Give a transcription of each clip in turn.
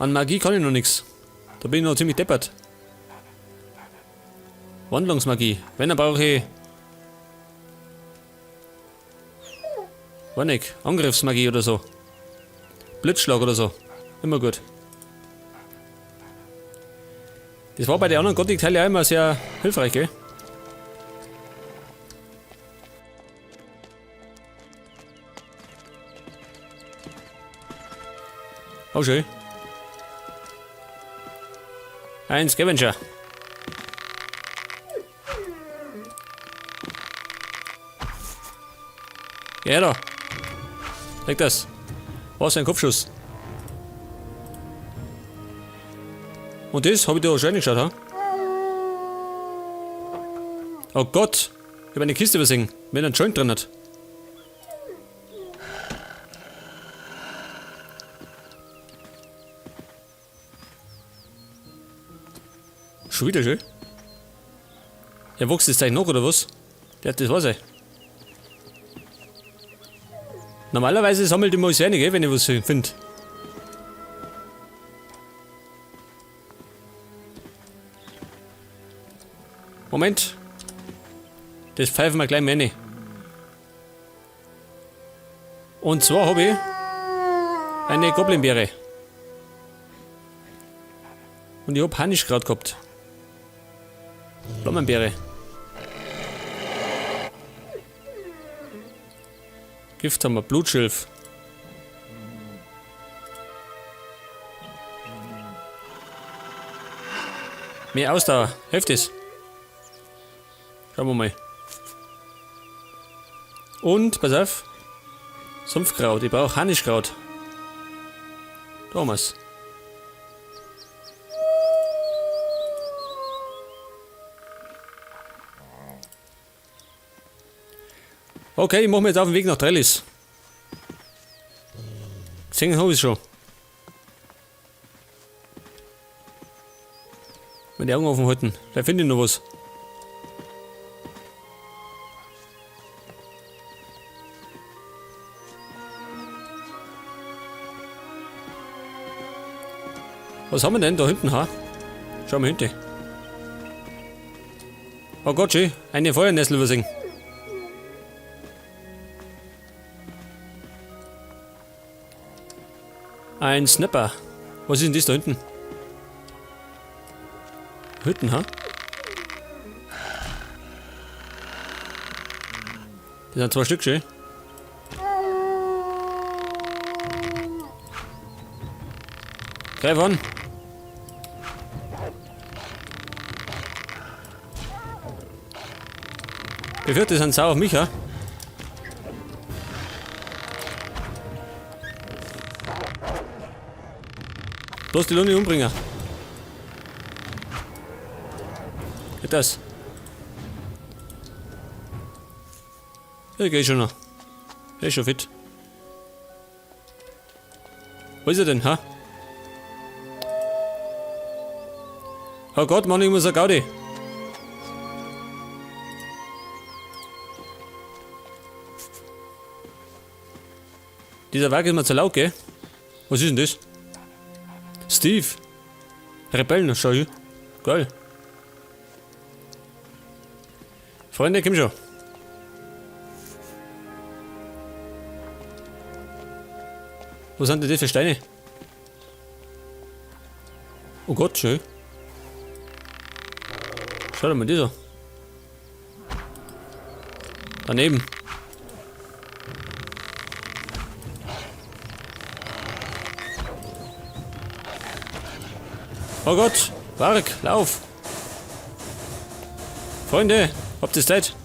An Magie kann ich noch nichts. Da bin ich noch ziemlich deppert. Wandlungsmagie. Wenn, dann brauche ich... Wannig. Angriffsmagie oder so. Blitzschlag oder so. Immer gut. Das war bei den anderen Gothic-Teilen auch immer sehr hilfreich, gell? Oh, schön. Ein Scavenger. Ja, da. Leg das. Was ein Kopfschuss. Und das habe ich da schon geschaut, ha? Oh Gott. Ich habe eine Kiste übersehen, wenn ein Joint drin hat. Schon wieder schön. Ja, wächst das Zeug noch oder was? Der hat das Wasser. Normalerweise sammelt ich mal sehr nicht, wenn ich was finde. Moment. Das pfeifen wir gleich mal rein. Und zwar habe ich eine Goblinbeere. Und ich habe Hanischkraut gehabt. Blommenbeere. Gift haben wir, Blutschilf. Mehr Ausdauer, hilft es. Schauen wir mal. Und, pass auf. Sumpfkraut, ich brauche Hanischkraut. Thomas. Okay, ich mache mich jetzt auf den Weg nach Trellis. Gesehen habe ich schon. Wenn die Augen offen halten, vielleicht finde ich noch was. Was haben wir denn da hinten, ha? Schau mal hinten. Oh Gott, schön. Eine Feuernessel übersehen. Ein Snapper. Was ist denn das da hinten? Hütten, ha? Das sind 2 Stück, schön. Greif an. Befürchte, die sind sauer auf mich, ha? Bloß die Lunge umbringen. Geht das? Ja, geht schon noch. Er ist schon fit. Wo ist er denn, ha? Oh Gott, Mann, ich muss ein Gaudi. Dieser Wagen ist mir zu laut, gell? Was ist denn das? Steve. Rebellen, schau hier. Geil. Freunde, komm schon. Was sind denn das für Steine? Oh Gott, schön. Schau dir mal das an. Daneben. Oh Gott, Wark, lauf! Freunde, habt ihr Zeit?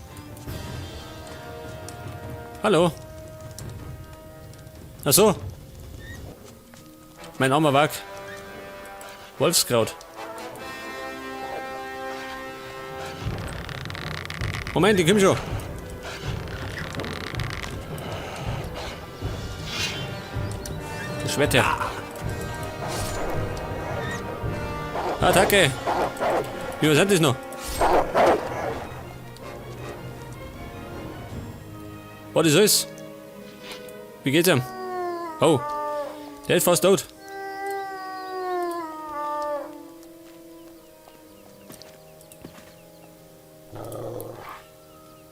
Hallo? Ach so. Mein armer Wark. Wolfskraut. Moment, ich komm schon. Das Wetter. Attacke! Wie was hat das noch? Was ist das? Wie geht's ihm? Oh, der ist fast tot.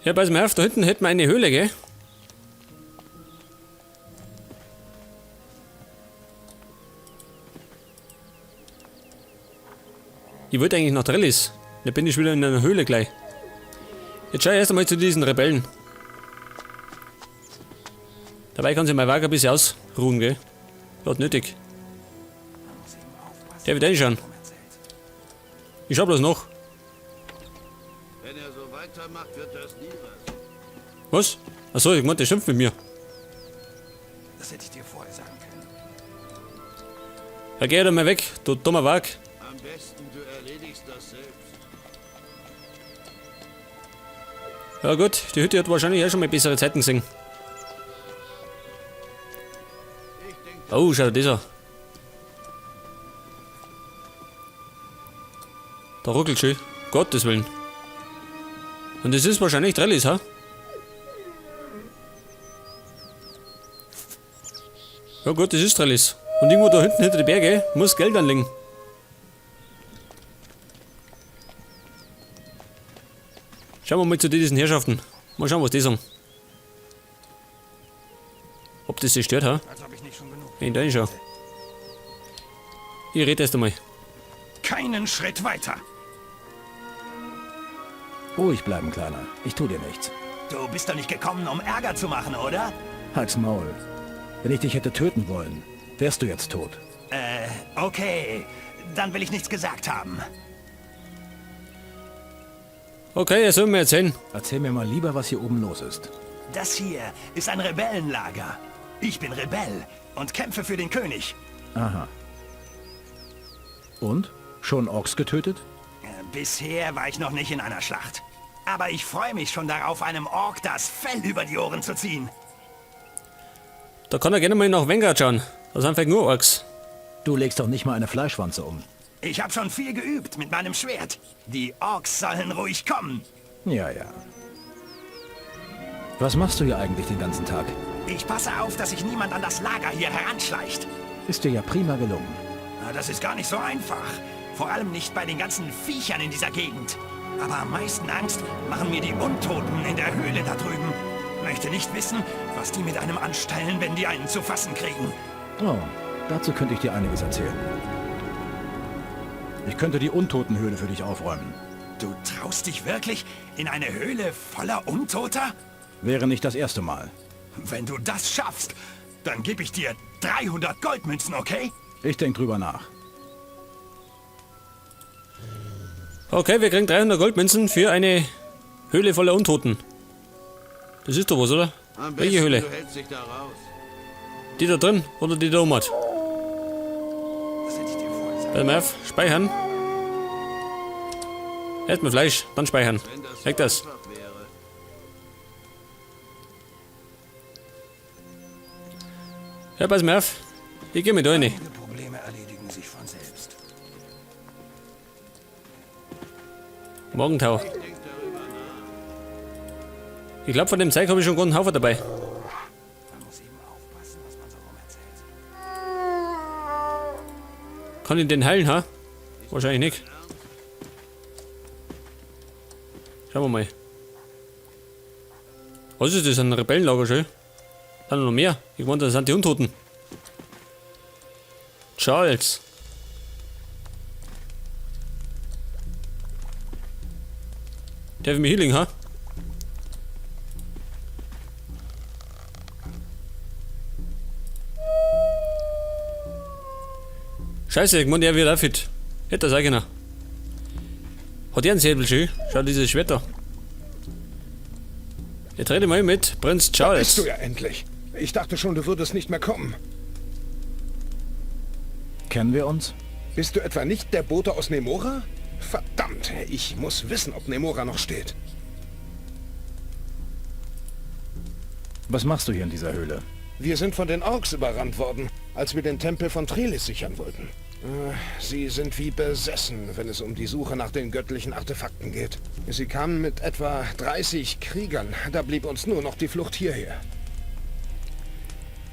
Ja, pass mal auf, da hinten hätten wir eine Höhle, gell? Ich wollte eigentlich nach Trellis. Da bin ich wieder in einer Höhle gleich. Jetzt schau ich erst einmal zu diesen Rebellen. Dabei kann sich mein Wagen ein bisschen ausruhen, gell? Laut nötig. Der wird reinschauen. Ich schau bloß noch. Wenn er so weitermacht, wird das nie was. Was? Achso, ich meinte, der schimpft mit mir. Das hätte ich dir vorher sagen können. Ja, geh doch mal weg, du dummer Wagen. Am besten, du erledigst das selbst. Ja gut, die Hütte hat wahrscheinlich auch schon mal bessere Zeiten gesehen. Ich denke, Oh, schau dir das an. Da ruckelt schön. Gottes Willen. Und das ist wahrscheinlich Trellis, ha? Ja gut, das ist Trellis. Und irgendwo da hinten hinter den Bergen muss Geld anliegen. Schauen wir mal zu diesen Herrschaften. Mal schauen, was die sagen. Ob das sie stört, ha? Als ob ich nicht schon genug. Wenn ich da hinschaue. Ich rede erst einmal. Keinen Schritt weiter. Ruhig bleiben, Kleiner. Ich tu dir nichts. Du bist doch nicht gekommen, um Ärger zu machen, oder? Halt's Maul. Wenn ich dich hätte töten wollen, wärst du jetzt tot. Okay. Dann will ich nichts gesagt haben. Okay, er soll mir erzählen. Erzähl mir mal lieber, was hier oben los ist. Das hier ist ein Rebellenlager. Ich bin Rebell und kämpfe für den König. Aha. Und? Schon Orks getötet? Bisher war ich noch nicht in einer Schlacht. Aber ich freue mich schon darauf, einem Ork das Fell über die Ohren zu ziehen. Da kann er gerne mal nach Vanguard schauen. Da sind vielleicht nur Orks. Du legst doch nicht mal eine Fleischwanze um. Ich habe schon viel geübt mit meinem Schwert. Die Orks sollen ruhig kommen. Ja, ja. Was machst du hier eigentlich den ganzen Tag? Ich passe auf, dass sich niemand an das Lager hier heranschleicht. Ist dir ja prima gelungen. Na, das ist gar nicht so einfach. Vor allem nicht bei den ganzen Viechern in dieser Gegend. Aber am meisten Angst machen mir die Untoten in der Höhle da drüben. Möchte nicht wissen, was die mit einem anstellen, wenn die einen zu fassen kriegen. Oh, dazu könnte ich dir einiges erzählen. Ich könnte die Untotenhöhle für dich aufräumen. Du traust dich wirklich in eine Höhle voller Untoter? Wäre nicht das erste Mal. Wenn du das schaffst, dann gebe ich dir 300 Goldmünzen, okay? Ich denk drüber nach. Okay, wir kriegen 300 Goldmünzen für eine Höhle voller Untoten. Das ist doch was, oder? am besten, Welche Höhle? du hältst dich da raus. Die da drin oder die da oben hat? Das hätte ich dir vorher sagen. Warte mal auf, speichern. Erstmal Fleisch, dann speichern. Wenn das Weg das. einfach wäre. Ja, pass mal auf. Ich geh mit da rein. Einige Probleme erledigen sich von selbst. Morgentau. Denk darüber nach. Ich glaube, von dem Zeug habe ich schon einen guten Haufen dabei. Man muss eben aufpassen, was man so rum erzählt. Kann ich den heilen, ha? Wahrscheinlich nicht. Schauen wir mal. Was ist das? Ein Rebellenlager schon? Sind noch mehr? Ich meine, das sind die Untoten. Charles. Der will mich healing, ha? Scheiße, ich meine, der wird auch fit. Hätte das auch genau. Hat er einen Säbel schön? Schau dieses Schwert da. Jetzt rede mal mit Prinz Bist Charles. du ja endlich. Ich dachte schon, du würdest nicht mehr kommen. Kennen wir uns? Bist du etwa nicht der Bote aus Nemora? Verdammt, ich muss wissen, ob Nemora noch steht. Was machst du hier in dieser Höhle? Wir sind von den Orks überrannt worden, als wir den Tempel von Trellis sichern wollten. Sie sind wie besessen, wenn es um die Suche nach den göttlichen Artefakten geht. Sie kamen mit etwa 30 Kriegern. Da blieb uns nur noch die Flucht hierher.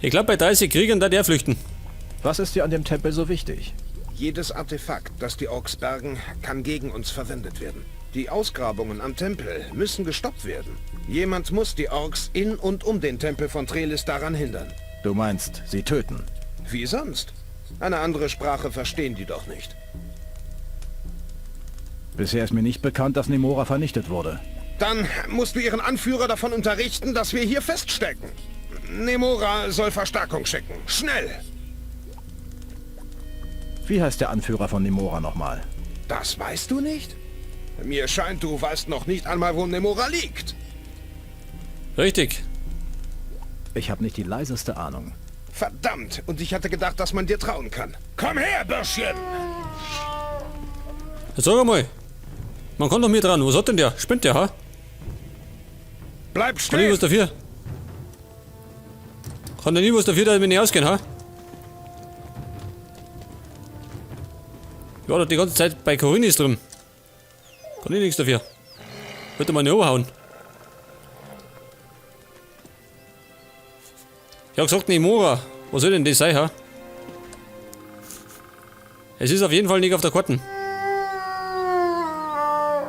Ich glaube, bei 30 Kriegern da der flüchten. Was ist dir an dem Tempel so wichtig? Jedes Artefakt, das die Orks bergen, kann gegen uns verwendet werden. Die Ausgrabungen am Tempel müssen gestoppt werden. Jemand muss die Orks in und um den Tempel von Trellis daran hindern. Du meinst, sie töten? Wie sonst? Eine andere Sprache verstehen die doch nicht. Bisher ist mir nicht bekannt, dass Nemora vernichtet wurde. Dann musst du ihren Anführer davon unterrichten, dass wir hier feststecken. Nemora soll Verstärkung schicken. Schnell! Wie heißt der Anführer von Nemora nochmal? Das weißt du nicht? Mir scheint, du weißt noch nicht einmal, wo Nemora liegt. Richtig. Ich habe nicht die leiseste Ahnung. Verdammt! Und ich hatte gedacht, dass man dir trauen kann. Komm her, Bürschchen! Jetzt sag mal. Man kommt doch mir dran. Was hat denn der? Spinnt der, ha? Bleib Kann ich stehen! was dafür? Kann der nie was dafür, dass wir nicht ausgehen, ha? Ich war doch die ganze Zeit bei Korinis drin. Kann ich nichts dafür. Würde mal nicht überhauen. Ich hab gesagt, Nemora. Was soll denn das sein, ha? Es ist auf jeden Fall nicht auf der Karte.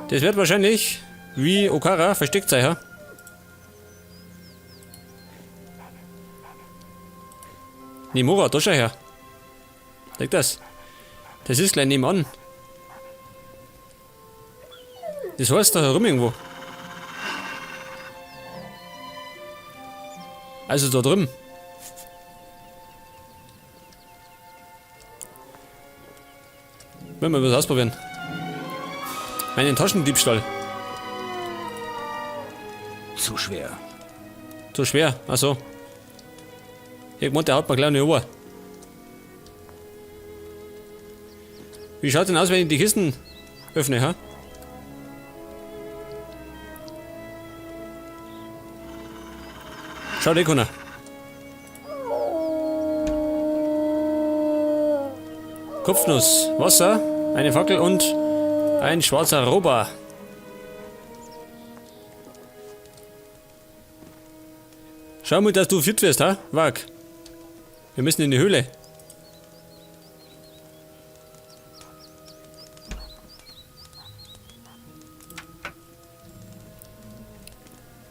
Das wird wahrscheinlich, wie Okara, versteckt sein, ha? Nemora, da schau her. Leg das. Das ist gleich nebenan. Das heißt da herum irgendwo. Also da drüben. Wollen wir was ausprobieren. Einen Taschendiebstahl. Zu schwer. Zu schwer, achso. Irgendwann der haut mir gleich eine Ohr. Wie schaut denn aus, wenn ich die Kisten öffne, ha? Schaut keiner. Kopfnuss, Wasser, eine Fackel und ein schwarzer Rober. Schau mal, dass du fit wirst, ha? Wag. Wir müssen in die Höhle.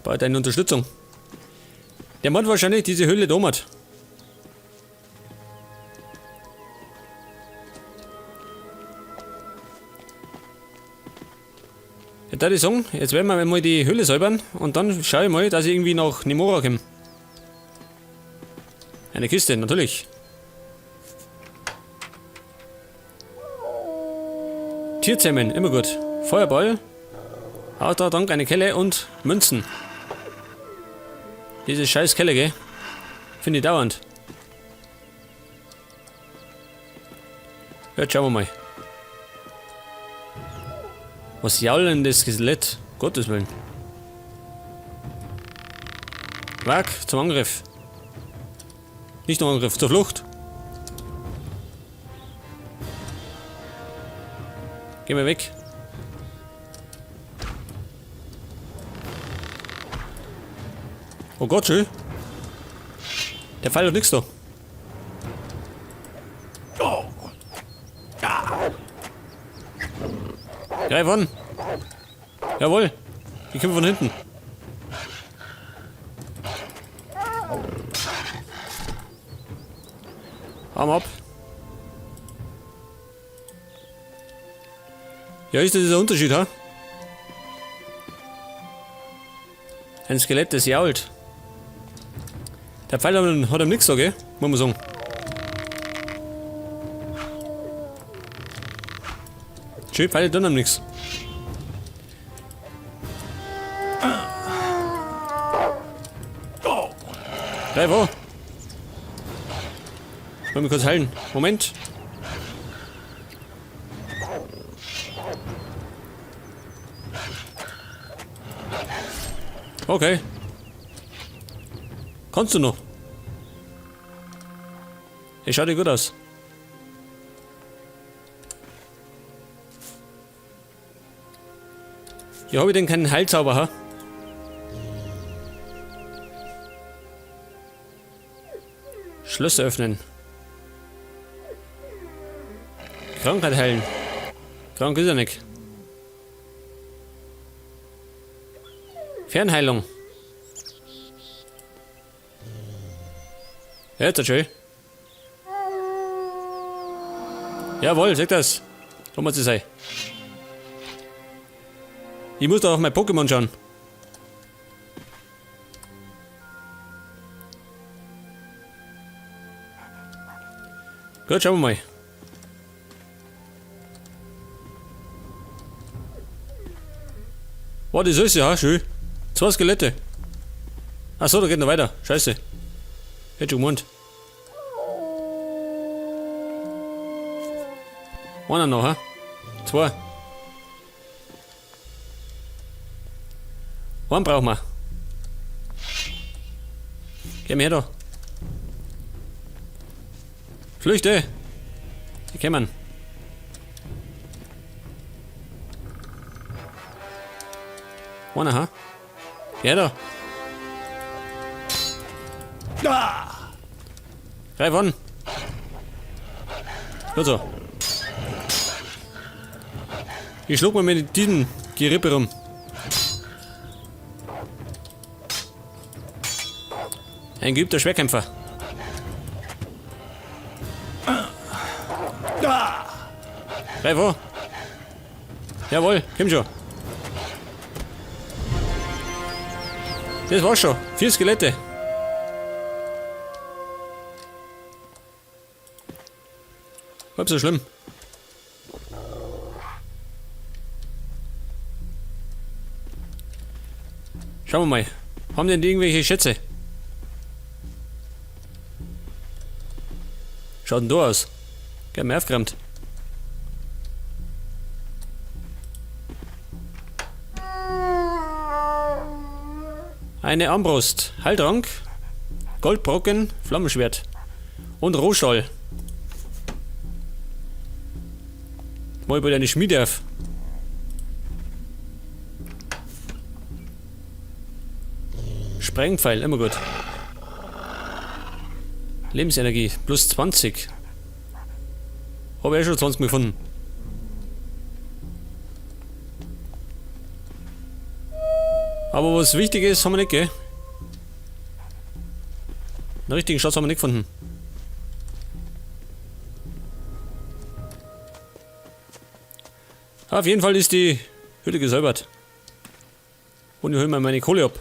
Bei deiner Unterstützung. Der Mann wahrscheinlich diese Höhle da hat. Ja, da ich sagen, jetzt werden wir mal die Höhle säubern und dann schaue ich mal, dass ich irgendwie nach Nemora komme. Eine Kiste, natürlich. Tierzähmen, immer gut. Feuerball. Auch da dank eine Kelle und Münzen. Diese scheiß Kelle, gell? Finde ich dauernd. Jetzt schauen wir mal. Was jaulendes Skelett. Gottes Willen. Wag, zum Angriff. Nicht zum Angriff, zur Flucht. Geh mal weg. Oh Gott, schön. Der Pfeil hat nichts da. Greif an. Jawohl. Die kommen von hinten. Arm ab. Ja, ist das dieser Unterschied, ha? Ein Skelett, das jault. Der Pfeil hat ihm nichts da, gell? Muss man sagen. Schön, Pfeile tun ihm nichts. Greif an. Wollen wir kurz heilen. Moment. Okay. Kannst du noch? Ich schau dir gut aus. Hier habe ich denn keinen Heilzauber, ha? Schlösser öffnen. Krankheit heilen. Krank ist er nicht. Fernheilung. Ja, jetzt schön. Jawohl, sag das. So muss es sein. Ich muss doch auf mein Pokémon schauen. Gut, schauen wir mal. Wow, das ist ja schön. 2 Skelette. Achso, da geht noch weiter. Scheiße. Hätte schon gemeint. Einer noch, ha? 2. Einen brauchen wir. Geh her da. Flüchte! Die kommen. Einer, ha? Geh da. Greif an. Gut so. Ich schlug mal mit diesem Gerippe rum. Ein geübter Schwerkämpfer. Greif an. Jawohl, komm schon. Das war's schon. 4 Skelette. Halb so schlimm. Schauen wir mal. Haben denn die irgendwelche Schätze? Schaut denn da aus? Geh mal aufgeräumt. Eine Armbrust, Haltrang, Goldbrocken, Flammenschwert und Rohschall. Mal bei deine Schmiede auf. Sprengpfeil, immer gut. Lebensenergie, plus 20. Habe ich schon 20 gefunden. Aber was wichtig ist, haben wir nicht, gell? Den richtigen Schatz haben wir nicht gefunden. Auf jeden Fall ist die Hütte gesäubert. Und ich hole mir meine Kohle ab.